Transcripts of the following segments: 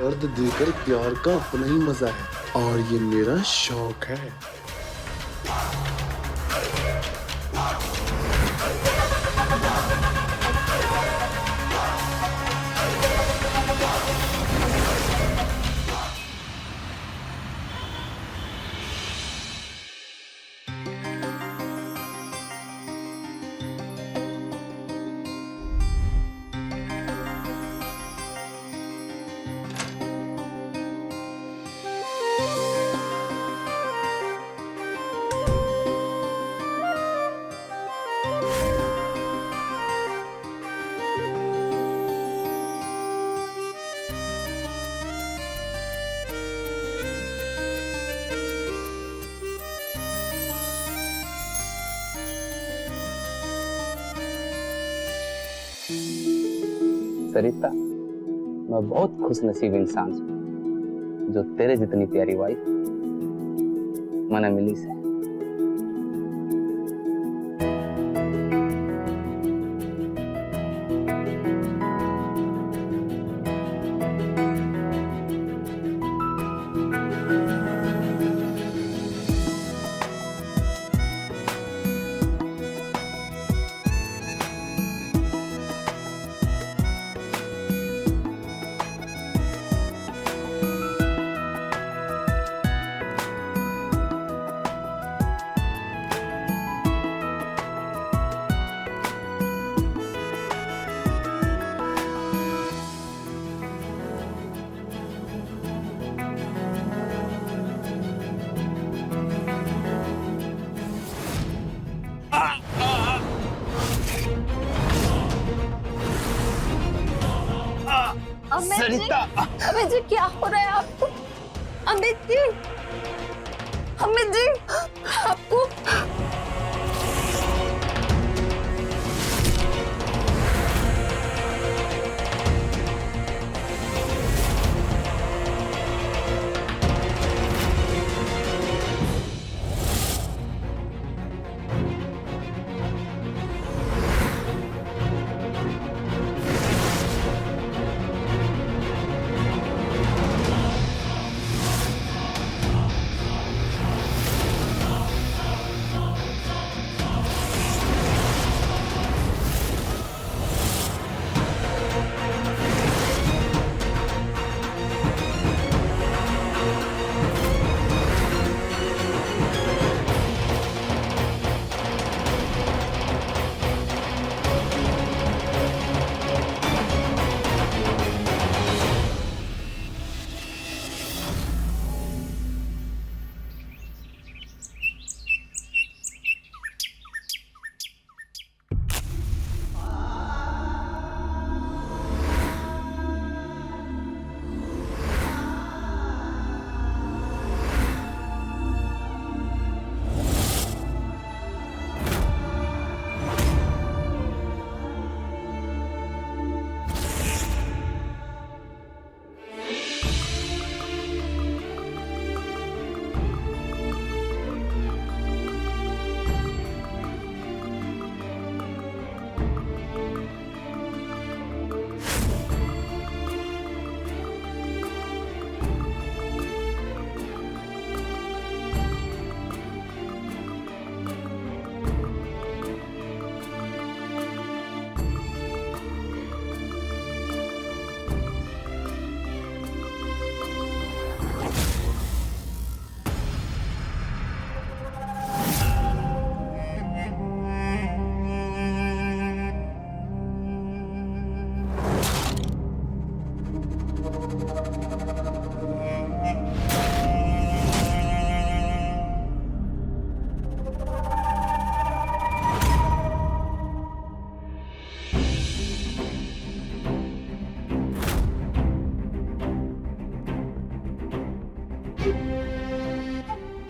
दर्द देकर प्यार का अपना ही मजा है और ये मेरा शौक है। सरिता, मैं बहुत खुश नसीब इंसान हूँ जो तेरे जितनी प्यारी वाइफ मना मिली से। सरिता, अमित जी क्या हो रहा है आपको? अमित जी, अमित जी आपको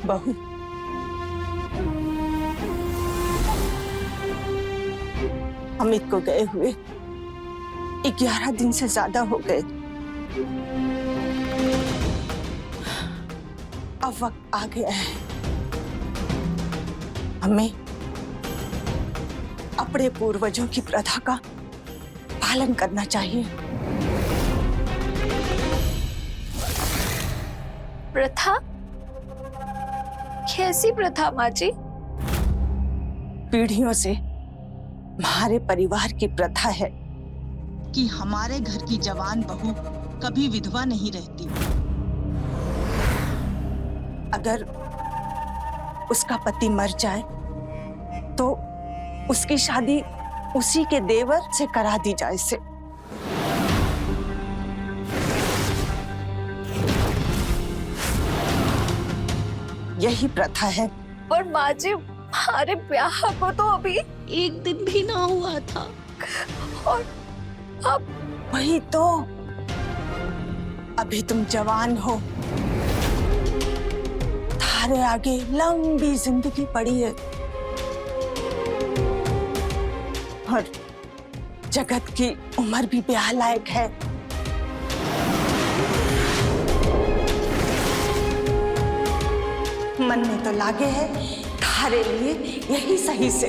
बहू, अमित को गए हुए 11 दिन से ज्यादा हो गए। अब वक्त आ गया है हमें अपने पूर्वजों की प्रथा का पालन करना चाहिए। प्रथा? कैसी प्रथा माँ जी? पीढ़ियों से हमारे परिवार की प्रथा है कि हमारे घर की जवान बहू कभी विधवा नहीं रहती। अगर उसका पति मर जाए तो उसकी शादी उसी के देवर से करा दी जाए से। यही प्रथा है। पर माँ जी, हमारे ब्याह को तो अभी 1 दिन भी ना हुआ था और अब वही तो, अभी तुम जवान हो, थारे आगे लंबी जिंदगी पड़ी है और जगत की उम्र भी ब्याह लायक है। मन में तो लागे है थारे लिए यही सही से।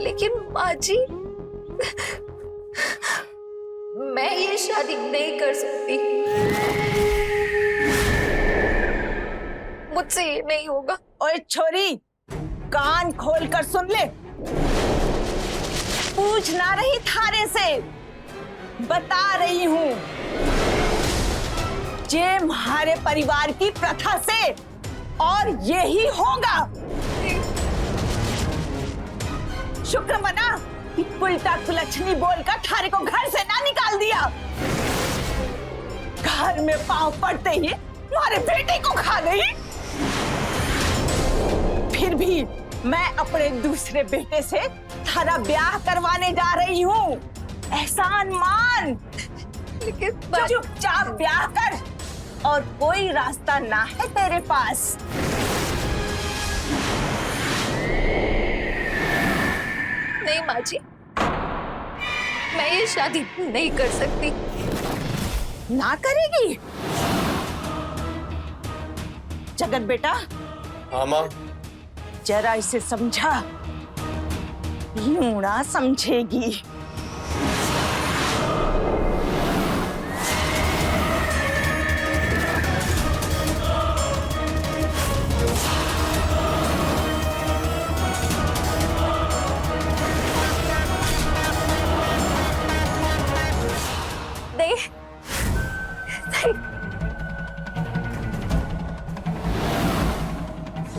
लेकिन माँ जी, मैं ये शादी नहीं कर सकती। मुझसे ये नहीं होगा। ओए छोरी, कान खोल कर सुन ले। पूछ ना रही थारे से, बता रही हूँ। ये हमारे परिवार की प्रथा से और यही होगा। शुक्र मना कि उल्टा कुलच्छनी बोलकर थारे को घर से ना निकाल दिया। घर में पांव पड़ते ही तुम्हारे बेटे को खा गई। फिर भी मैं अपने दूसरे बेटे से थारा ब्याह करवाने जा रही हूँ। एहसान मान। लेकिन चुपचाप ब्याह कर और कोई रास्ता ना है तेरे पास। नहीं माँ जी, मैं ये शादी नहीं कर सकती। ना करेगी? जगत बेटा। हाँ माँ। जरा इसे समझा, यूं ना समझेगी। नहीं, नहीं,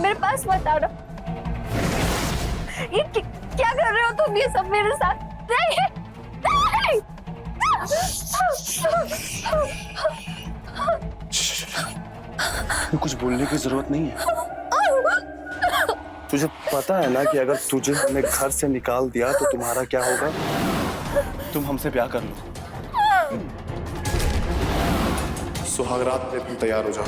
मेरे पास मत आओ ना। ये क्या कर रहे हो तुम ये सब मेरे साथ? नहीं, नहीं। कुछ बोलने की जरूरत नहीं है। तुझे पता है ना कि अगर तुझे हमने घर से निकाल दिया तो तुम्हारा क्या होगा? तुम हमसे ब्याह कर लो। सुहागरात पे तुम तैयार हो जाओ।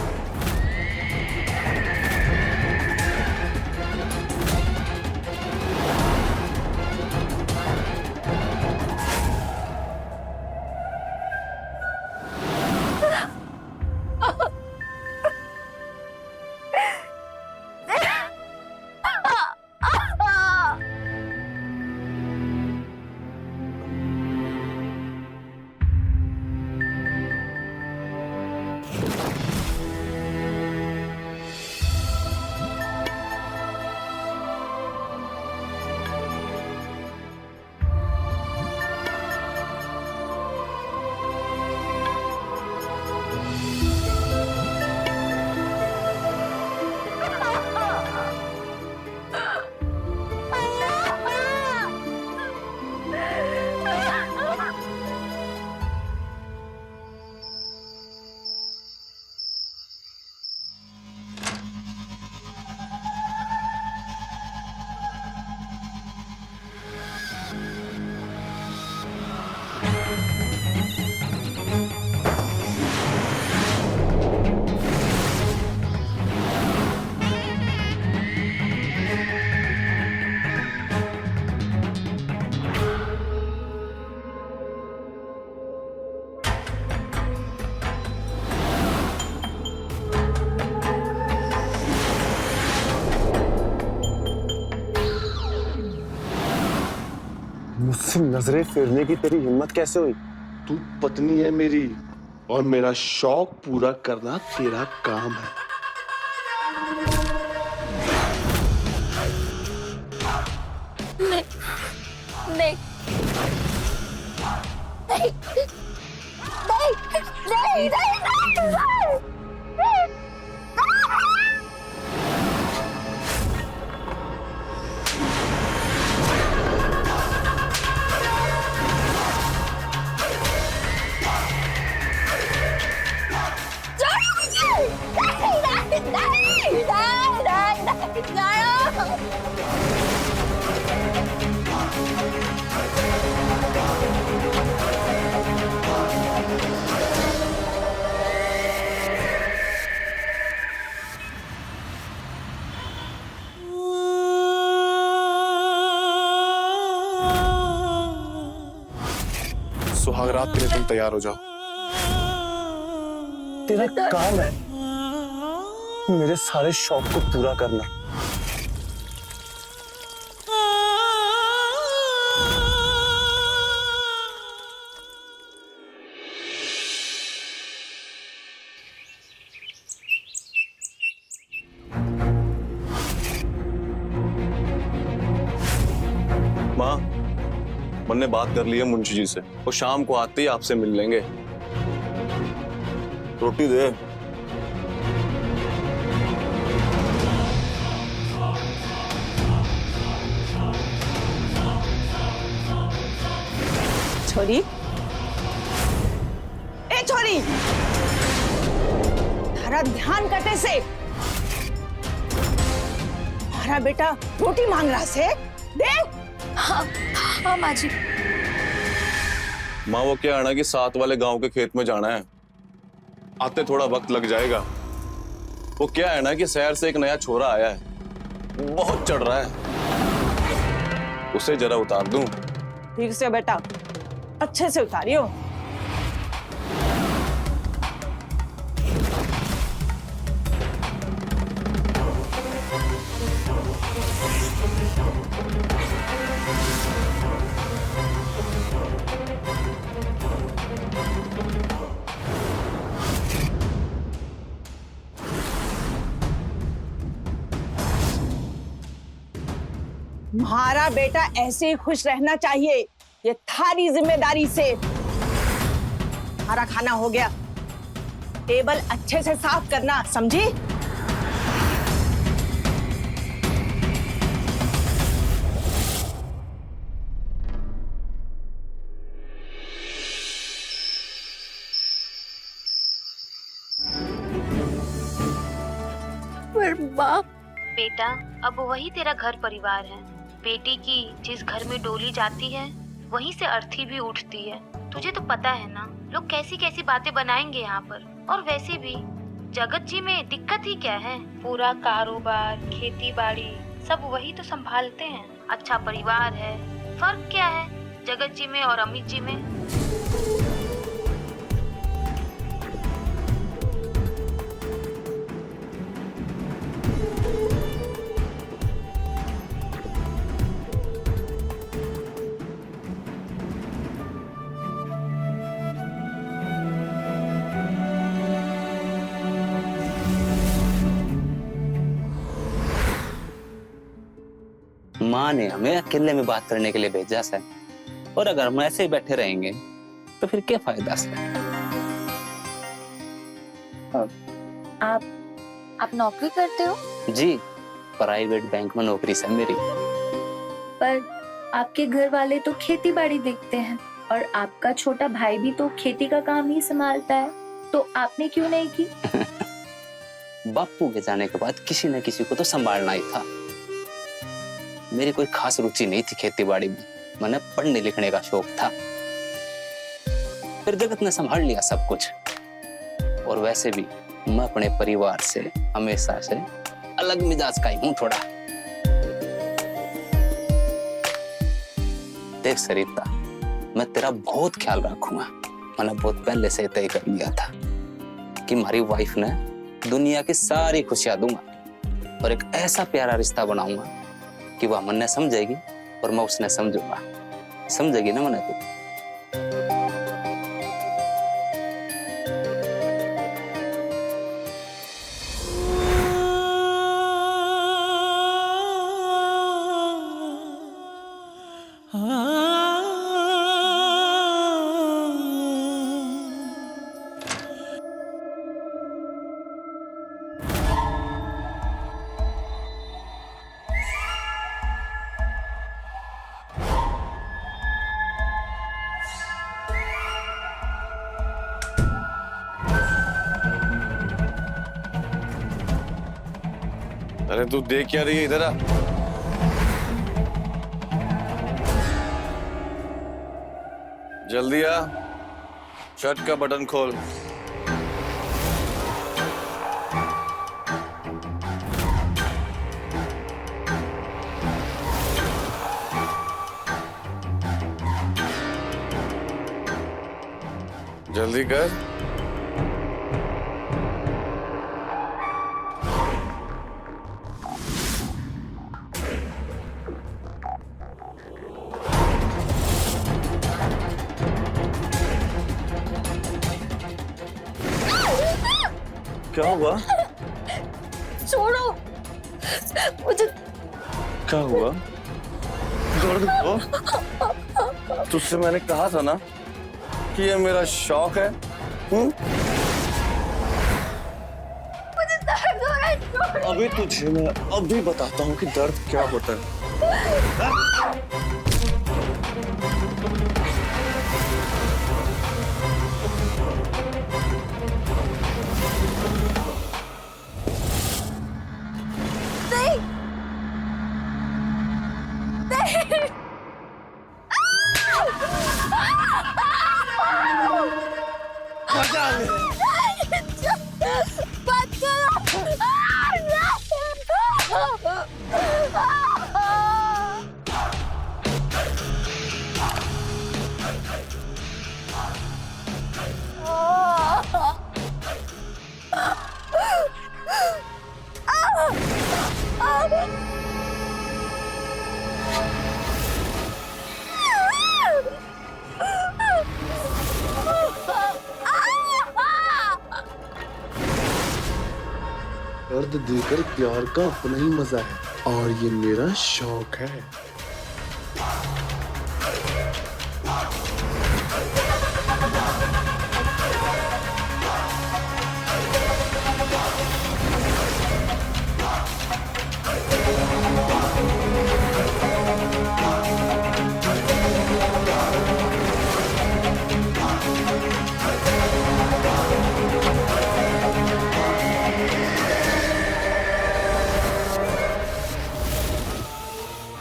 मुझसे नजरें फेरने की तेरी हिम्मत कैसे हुई? तू पत्नी है मेरी और मेरा शौक पूरा करना तेरा काम है। नहीं नहीं नहीं नहीं नहीं नहीं नहीं सुहागरात के लिए तुम तैयार हो जाओ। तेरा काम है मेरे सारे शौक को पूरा करना। माँ, मैंने बात कर ली है मुंशी जी से, वो शाम को आते ही आपसे मिल लेंगे। रोटी दे। छोरी, ए छोरी, तारा ध्यान कटे से हमारा बेटा रोटी मांग रहा से दे। हाँ हाँ माँ जी। माँ, वो क्या है ना कि साथ वाले गांव के खेत में जाना है, आते थोड़ा वक्त लग जाएगा। वो क्या है ना कि शहर से एक नया छोरा आया है, बहुत चढ़ रहा है, उसे जरा उतार दूं। ठीक से बेटा, अच्छे से उतारियो। हमारा बेटा ऐसे ही खुश रहना चाहिए, ये थारी जिम्मेदारी से। हमारा खाना हो गया, टेबल अच्छे से साफ करना, समझी? पर माँ, बेटा, अब वही तेरा घर परिवार है। बेटी की जिस घर में डोली जाती है वहीं से अर्थी भी उठती है। तुझे तो पता है ना लोग कैसी कैसी बातें बनाएंगे यहाँ पर। और वैसे भी जगत जी में दिक्कत ही क्या है, पूरा कारोबार खेती बाड़ी सब वही तो संभालते हैं। अच्छा परिवार है, फर्क क्या है जगत जी में और अमित जी में? माँ ने हमें अकेले में बात करने के लिए भेजा है, और अगर हम ऐसे ही बैठे रहेंगे तो फिर क्या फायदा से? आप नौकरी करते हो? जी, प्राइवेट बैंक में नौकरी है मेरी। पर आपके घर वाले तो खेती बाड़ी देखते हैं और आपका छोटा भाई भी तो खेती का काम ही संभालता है, तो आपने क्यों नहीं की? बापू के जाने के बाद किसी न किसी को तो संभालना ही था। मेरी कोई खास रुचि नहीं थी खेती बाड़ी में, मैंने पढ़ने लिखने का शौक था। फिर जगत ने संभाल लिया सब कुछ। और वैसे भी मैं अपने परिवार से हमेशा से अलग मिजाज का ही हूँ थोड़ा। देख सरिता, मैं तेरा बहुत ख्याल रखूंगा। मैंने बहुत पहले से तय कर लिया था कि हमारी वाइफ ने दुनिया की सारी खुशियां दूंगा और एक ऐसा प्यारा रिश्ता बनाऊंगा कि वह मन ने समझेगी और मैं उसने समझूंगा। समझेगी ना मना तू? अरे तू देख क्या रही है, इधर आ। जल्दी आ, शर्ट का बटन खोल। जल्दी कर। क्या हुआ? छोड़ो मुझे। क्या हुआ? दर्द हुआ? तुझसे मैंने कहा था ना कि ये मेरा शौक है। मुझे दर्द हो रहा है, छोड़ो। अभी तुझे मैं अभी बताता हूँ कि दर्द क्या होता है। नहीं नहीं। बात दर्द देकर प्यार का अपना ही मजा है और ये मेरा शौक है।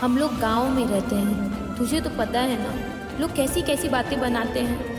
हम लोग गांव में रहते हैं, तुझे तो पता है ना लोग कैसी कैसी बातें बनाते हैं।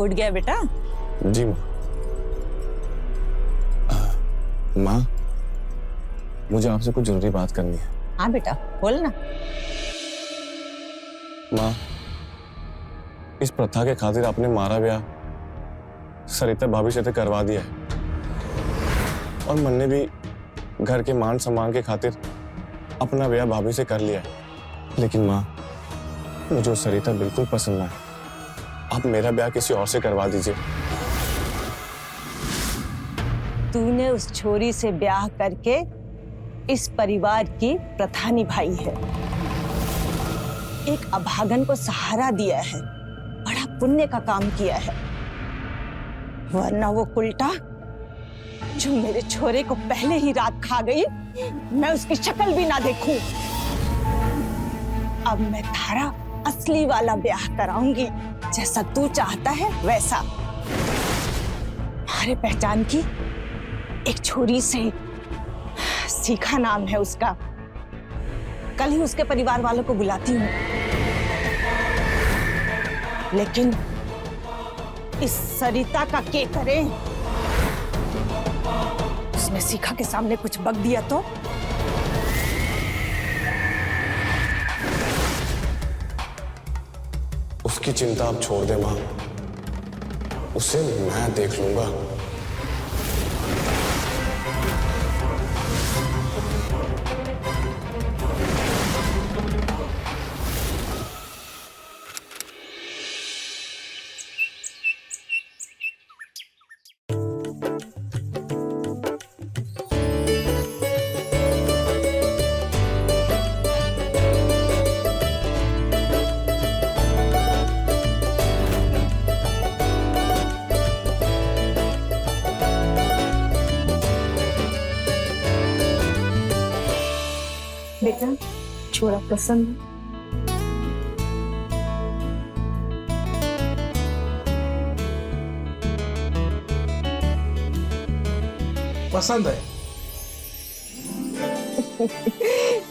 उठ गया बेटा? जी माँ। माँ, मुझे आपसे कुछ जरूरी बात करनी है। हाँ बेटा बोल ना। माँ, इस प्रथा के खातिर आपने मारा ब्याह सरिता भाभी से तो करवा दिया है और मन ने भी घर के मान सम्मान के खातिर अपना ब्याह भाभी से कर लिया है। लेकिन माँ, मुझे वो सरिता बिल्कुल पसंद है। आप मेरा ब्याह किसी और से करवा दीजिए। तूने उस छोरी से ब्याह करके इस परिवार की प्रथा निभाई है, एक अभागन को सहारा दिया है, बड़ा पुण्य का काम किया है। वरना वो उल्टा जो मेरे छोरे को पहले ही रात खा गई, मैं उसकी शक्ल भी ना देखूं। अब मैं थारा असली वाला ब्याह कराऊंगी, जैसा तू चाहता है वैसा। हमारे पहचान की एक छोरी से, सीखा नाम है उसका। कल ही उसके परिवार वालों को बुलाती हूँ, लेकिन इस सरिता का क्या करें? उसने सीखा के सामने कुछ बक दिया तो? उसकी चिंता आप छोड़ दे माँ, उसे मैं देख लूंगा। बेटा, छोरा पसंद है? पसंद है।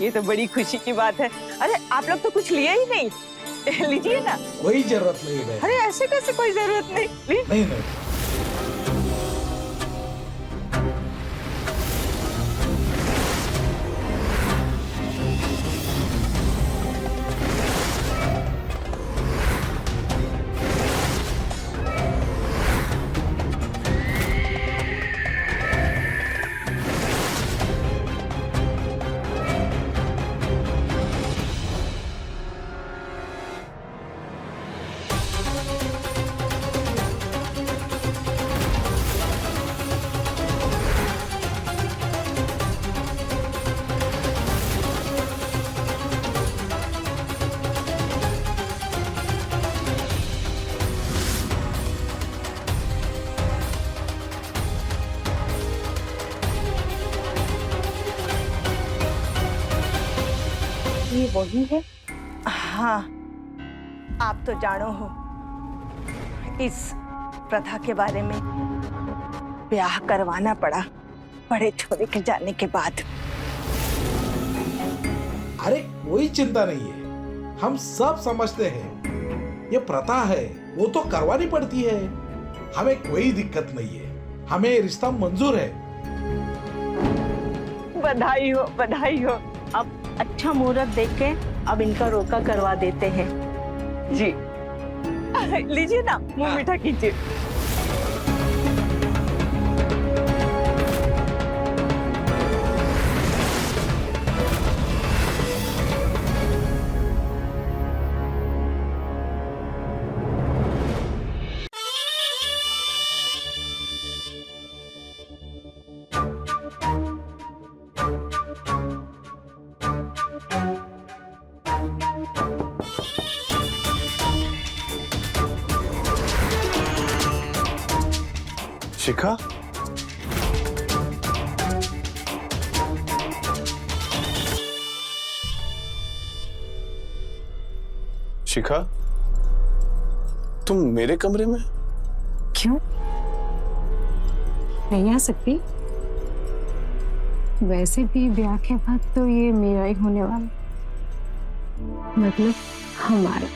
ये तो बड़ी खुशी की बात है। अरे आप लोग तो कुछ लिया ही नहीं। लीजिए ना। कोई जरूरत नहीं है। अरे ऐसे कैसे कोई जरूरत नहीं? नहीं नहीं। ये वही है? हाँ, आप तो जानो हो इस प्रथा के बारे में। ब्याह करवाना पड़ा बड़े छोरे के जाने के बाद। अरे कोई चिंता नहीं है, हम सब समझते हैं। ये प्रथा है, वो तो करवानी पड़ती है। हमें कोई दिक्कत नहीं है, हमें रिश्ता मंजूर है। बधाई हो, बधाई हो। अब अच्छा मुहूर्त देख के अब इनका रोका करवा देते हैं। जी लीजिए ना, मुंह मीठा कीजिए। शिखा, शिखा, तुम मेरे कमरे में? क्यों नहीं आ सकती? वैसे भी ब्याह के बाद तो ये मेरा ही होने वाला, मतलब हमारा।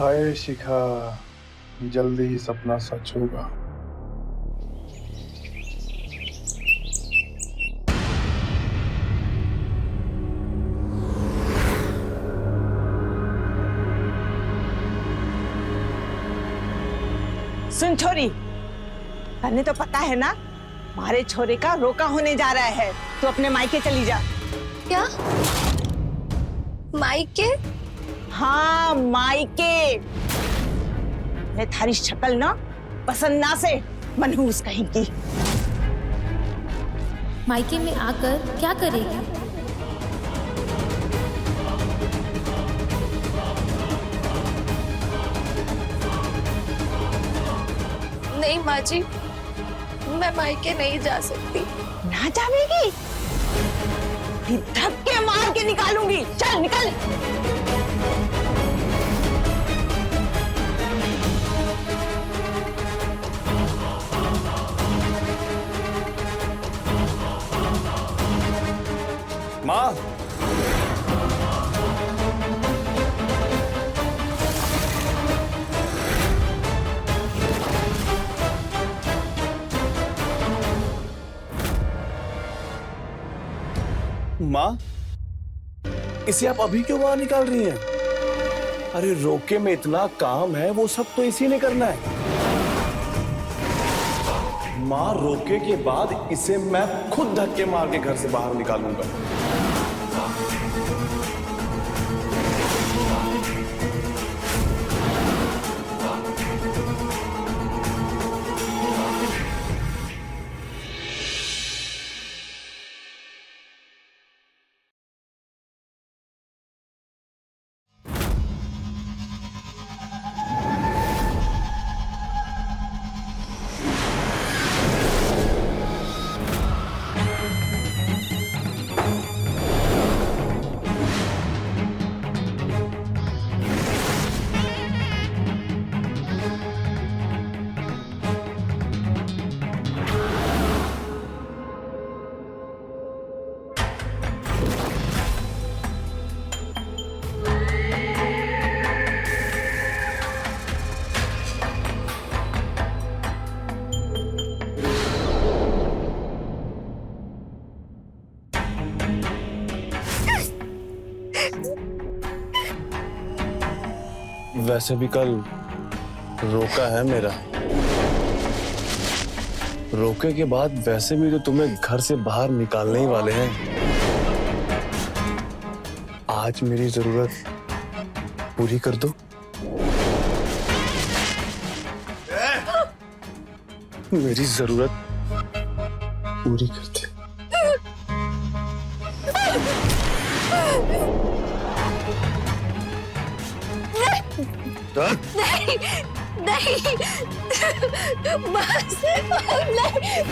हाय शिखा, जल्दी ही सपना सच होगा। सुन छोरी, तन्ने तो पता है ना हमारे छोरे का रोका होने जा रहा है, तो अपने मायके चली जा। क्या? मायके? हाँ मायके। मैं थारी शक्ल ना पसंद ना से मनहूस कहीं की। मायके में आकर क्या करेगी? नहीं माँ जी, मैं मायके नहीं जा सकती। ना जावेगी? फिर धक्के मार के निकालूंगी। चल निकल। माँ, माँ, इसे आप अभी क्यों बाहर निकाल रही हैं? अरे रोके में इतना काम है, वो सब तो इसी ने करना है। माँ, रोके के बाद इसे मैं खुद धक्के मार के घर से बाहर निकालूंगा। वैसे भी कल रोका है मेरा। रोके के बाद वैसे भी तो तुम्हें घर से बाहर निकालने ही वाले हैं। आज मेरी जरूरत पूरी कर दो। मेरी जरूरत पूरी कर दो। नहीं, नहीं, बस नहीं।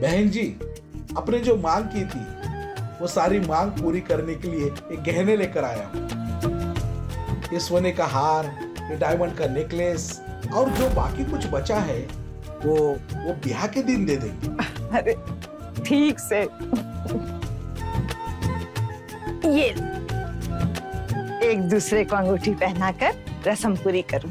बहन जी, आपने जो मांग की थी वो सारी मांग पूरी करने के लिए एक गहने लेकर आया हूँ। ये सोने का हार, ये डायमंड का नेकलेस और जो बाकी कुछ बचा है वो ब्याह के दिन दे देंगे। अरे ठीक से। ये एक दूसरे को अंगूठी पहनाकर रस्म पूरी करूं।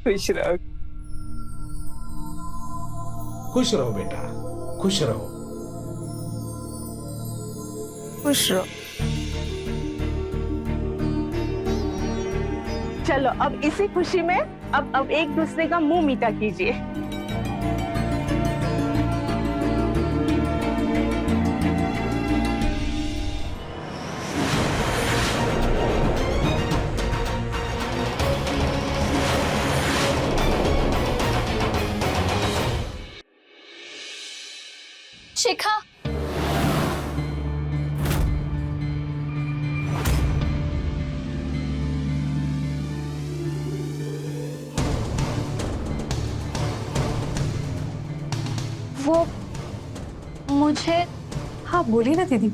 खुश रहो। खुश रहो बेटा, खुश रहो। खुश रहो। चलो अब इसी खुशी में अब एक दूसरे का मुंह मीठा कीजिए। शिखा, वो मुझे, हाँ बोलिए ना दीदी।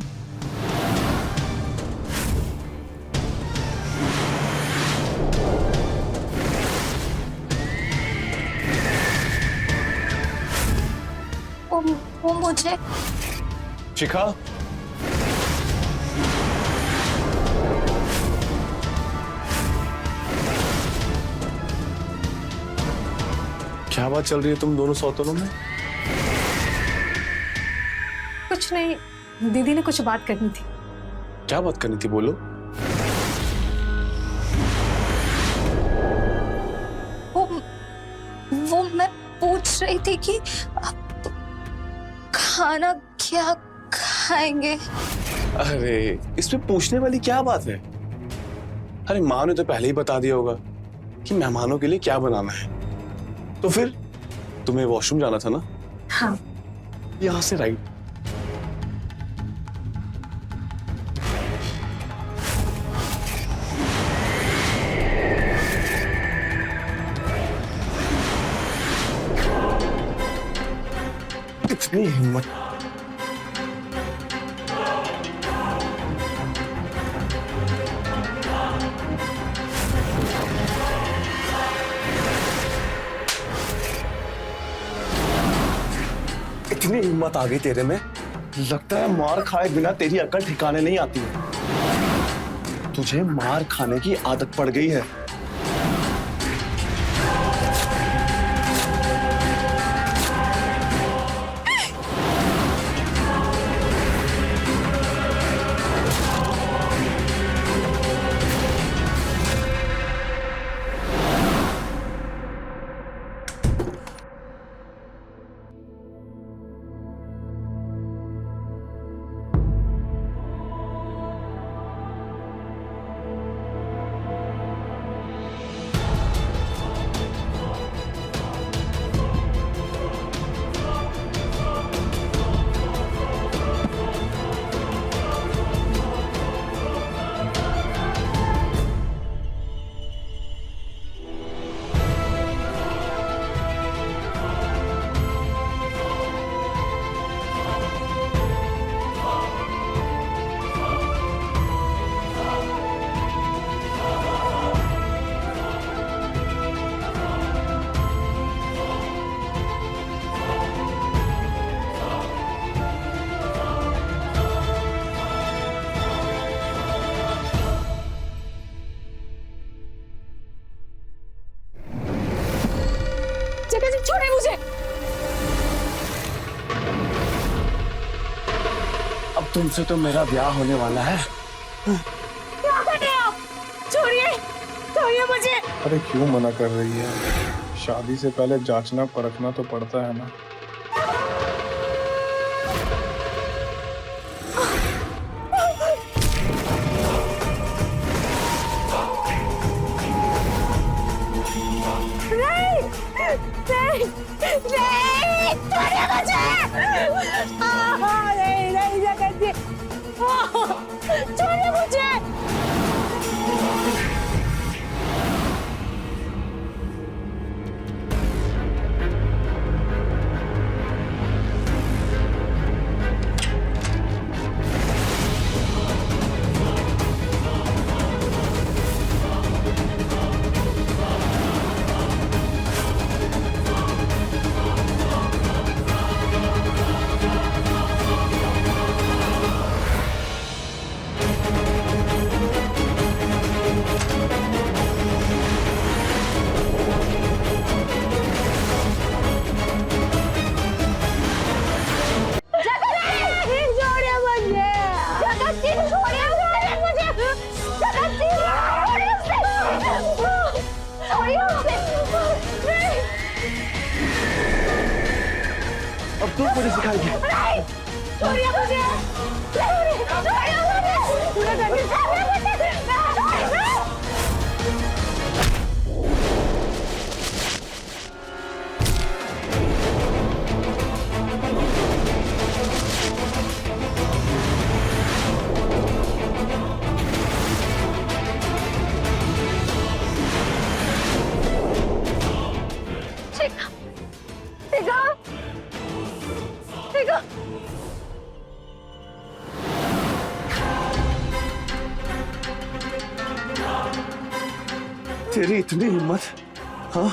वो मुझे शिखा, क्या बात चल रही है तुम दोनों सौतनों में? कुछ नहीं, दीदी ने कुछ बात करनी थी। क्या बात करनी थी, बोलो। वो मैं पूछ रही थी कि आप खाना क्या खाएंगे। अरे इसमें पूछने वाली क्या बात है? अरे माँ ने तो पहले ही बता दिया होगा कि मेहमानों के लिए क्या बनाना है। तो फिर तुम्हें वॉशरूम जाना था ना? हाँ। यहाँ से राइट। इतनी हिम्मत। इतनी हिम्मत आ गई तेरे में, लगता है मार खाए बिना तेरी अकल ठिकाने नहीं आती है। तुझे मार खाने की आदत पड़ गई है। छोड़े मुझे। अब तुमसे तो मेरा ब्याह होने वाला है। क्या कर रहे हैं आप? छोड़िए, छोड़िए मुझे। अरे क्यों मना कर रही है? शादी से पहले जांचना परखना तो पड़ता है ना। छोड़िए मुझे। तू मुझे सिखाएगी। छोड़िए मुझे, छोड़िए मुझे, पूरा करके तेरी इतनी हिम्मत? हाँ,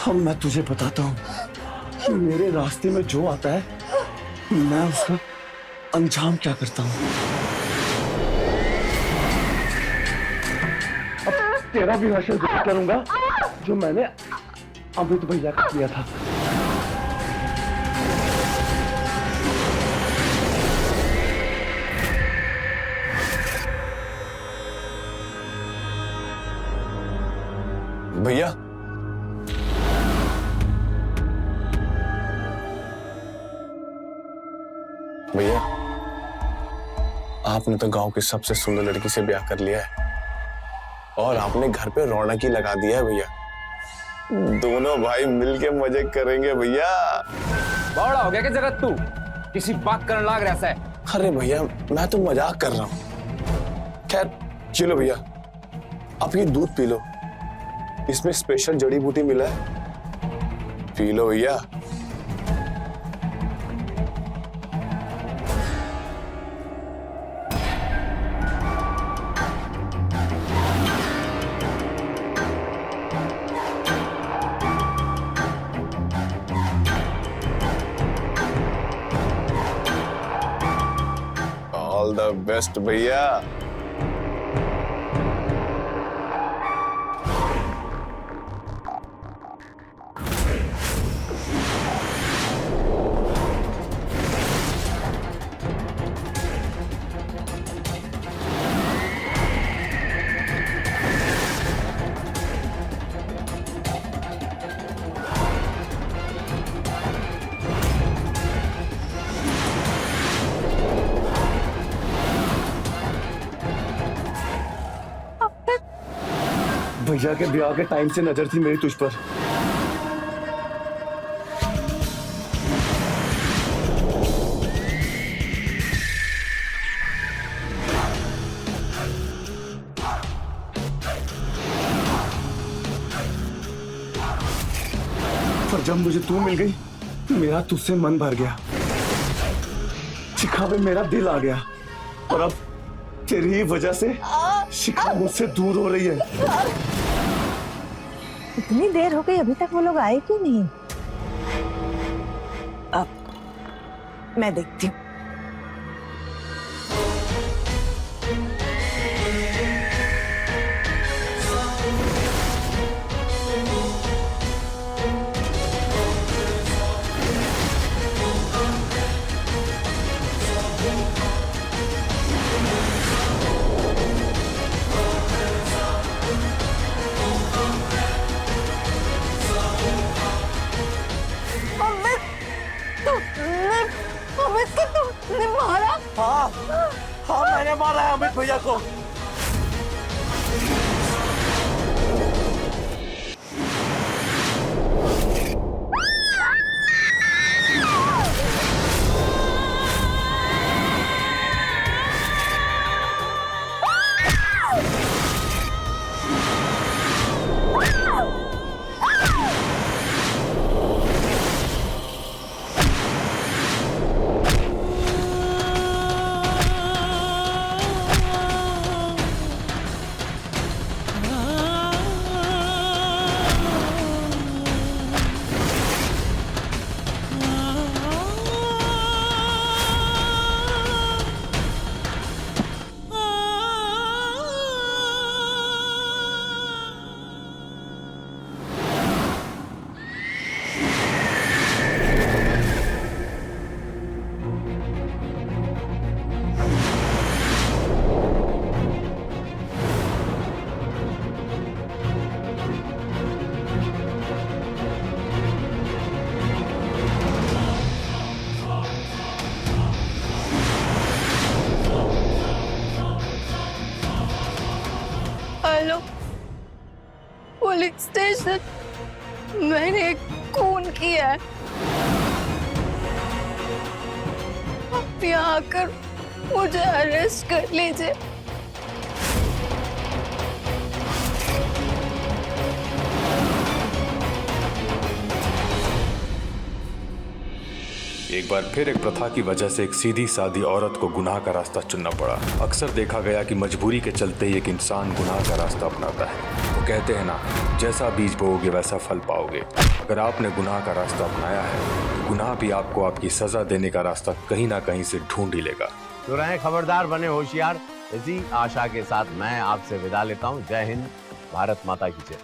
अब मैं तुझे बताता हूँ कि मेरे रास्ते में जो आता है मैं उसका अंजाम क्या करता हूँ। अब तेरा भी हश्र करूंगा जो मैंने अमित भैया का किया था। भैया भैया, आपने तो गांव की सबसे सुंदर लड़की से ब्याह कर लिया है और आपने घर पे रौनक ही लगा दिया है भैया। दोनों भाई मिलके मजे करेंगे भैया। बड़ा हो गया क्या जगत तू? किसी बात करने लाग रहा है? अरे भैया, मैं तो मजाक कर रहा हूँ। खैर चलो भैया, आप ये दूध पी लो, इसमें स्पेशल जड़ी बूटी मिला है, पी लो भैया। ऑल द बेस्ट भैया। भैया के ब्याह के टाइम से नजर थी मेरी तुझ पर। पर जब मुझे तू मिल गई, मेरा तुझसे मन भर गया, शिखा पे मेरा दिल आ गया और अब तेरी ही वजह से शिखा मुझसे दूर हो रही है। इतनी देर हो गई, अभी तक वो लोग आए क्यों नहीं? अब मैं देखती हूँ। तुमने मारा? हाँ, मैंने मारा है अमित भैया को। Hello, police station. मैंने एक खून किया है। आप यहाँ आकर मुझे अरेस्ट कर लीजिए। एक बार फिर एक प्रथा की वजह से एक सीधी सादी औरत को गुनाह का रास्ता चुनना पड़ा। अक्सर देखा गया कि मजबूरी के चलते ही एक इंसान गुनाह का रास्ता अपनाता है। वो कहते हैं ना, जैसा बीज बोओगे वैसा फल पाओगे। अगर आपने गुनाह का रास्ता अपनाया है तो गुनाह भी आपको आपकी सजा देने का रास्ता कहीं ना कहीं से ढूंढ ही लेगा। तो रहें खबरदार, बने होशियार। इसी आशा के साथ मैं आपसे विदा लेता हूँ। जय हिंद, भारत माता की जय।